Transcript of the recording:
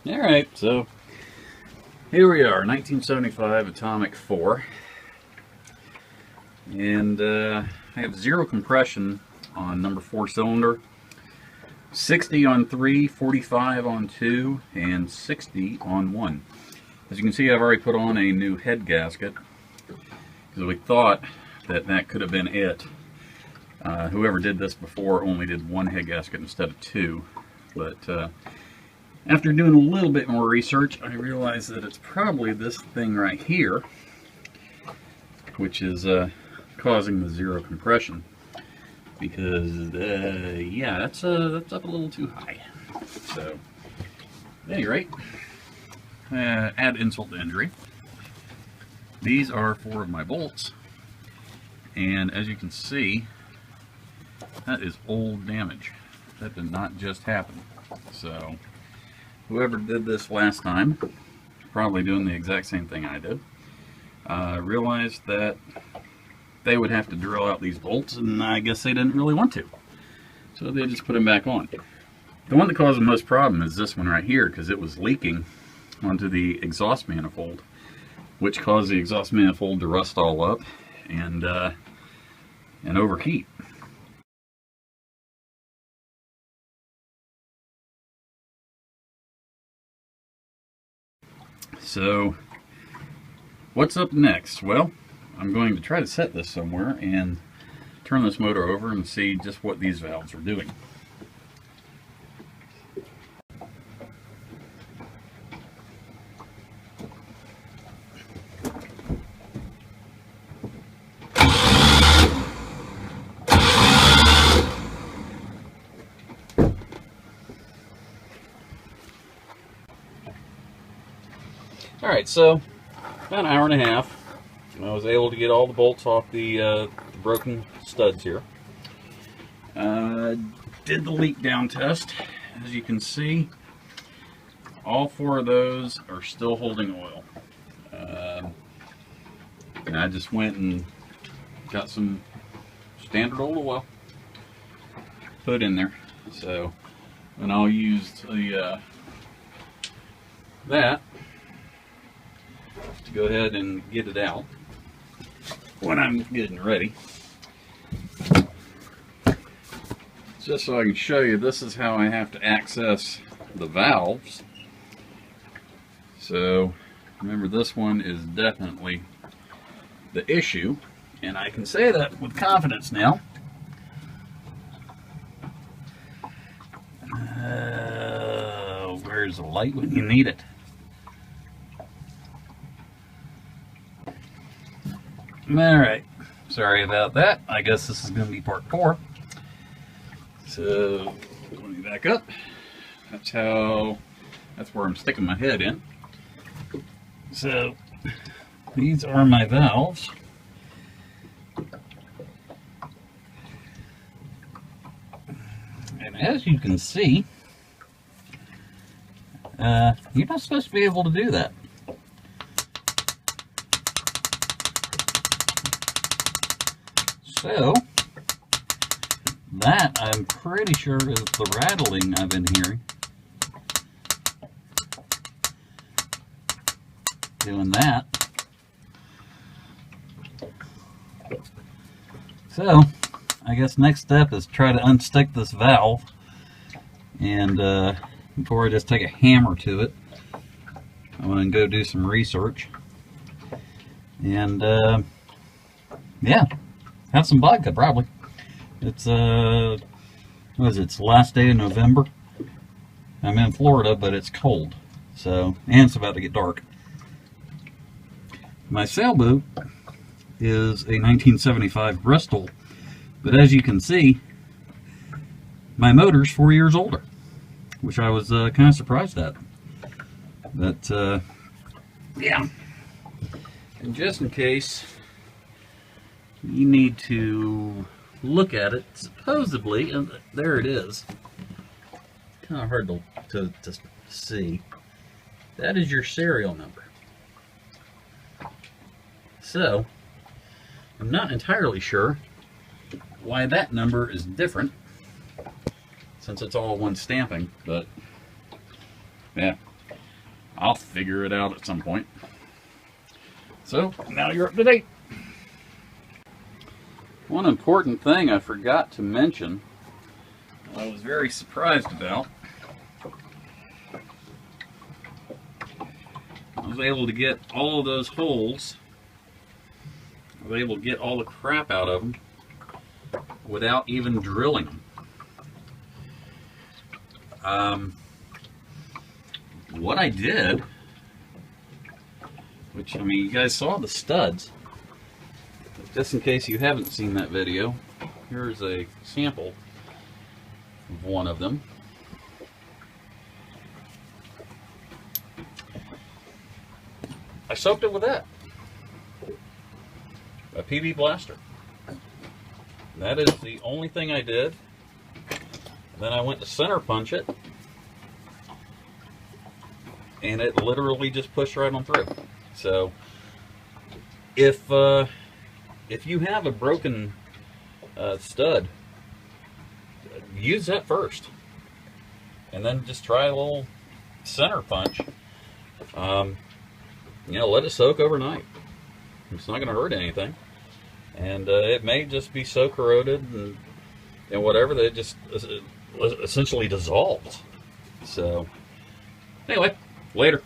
Alright, so here we are, 1975 Atomic 4. And I have 0 compression on number 4 cylinder, 60 on 3, 45 on 2, and 60 on 1. As you can see, I've already put on a new head gasket because we thought that that could have been it. Whoever did this before only did 1 head gasket instead of 2. But after doing a little bit more research, I realized that it's probably this thing right here, which is causing the 0 compression. Because, yeah, that's up a little too high. So, at any rate, add insult to injury. These are 4 of my bolts, and as you can see, that is old damage. That did not just happen. So, whoever did this last time, probably doing the exact same thing I did, realized that they would have to drill out these bolts, and I guess they didn't really want to. So they just put them back on. The one that caused the most problem is this one right here, because it was leaking onto the exhaust manifold, which caused the exhaust manifold to rust all up and overheat. So, what's up next? Well, I'm going to try to set this somewhere and turn this motor over and see just what these valves are doing. Alright, so about an hour and a half. I was able to get all the bolts off the broken studs here. Did the leak down test. As you can see, all 4 of those are still holding oil. And I just went and got some standard old oil put in there. So, and I'll use the that to go ahead and get it out when I'm getting ready. Just so I can show you, this is how I have to access the valves. So remember, this one is definitely the issue, and I can say that with confidence now. Where's the light when you need it? Alright, sorry about that. I guess this is going to be part 4. So, let me back up. That's where I'm sticking my head in. So, these are my valves. And as you can see, you're not supposed to be able to do that. So, that I'm pretty sure is the rattling I've been hearing. Doing that. So, I guess next step is try to unstick this valve. And before I just take a hammer to it, I'm going to go do some research. And yeah. Have some vodka, probably. It's, what is it? It's the last day of November. I'm in Florida, but it's cold. So, and it's about to get dark. My sailboat is a 1975 Bristol, but as you can see, my motor's 4 years older, which I was kind of surprised at. But, yeah. And just in case you need to look at it, supposedly, and there it is. Kind of hard to see. That is your serial number. So, I'm not entirely sure why that number is different, since it's all one stamping, but yeah. I'll figure it out at some point. So now you're up to date. One important thing I forgot to mention, I was very surprised about. I was able to get all of those holes. I was able to get all the crap out of them without even drilling them. What I did, which, I mean, you guys saw the studs. Just in case you haven't seen that video, here's a sample of one of them. I soaked it with that. A PB blaster. That is the only thing I did. Then I went to center punch it, and it literally just pushed right on through. So if you have a broken stud, use that first, and then just try a little center punch. You know, let it soak overnight. It's not going to hurt anything, and it may just be so corroded and whatever that it just essentially dissolves. So anyway, later.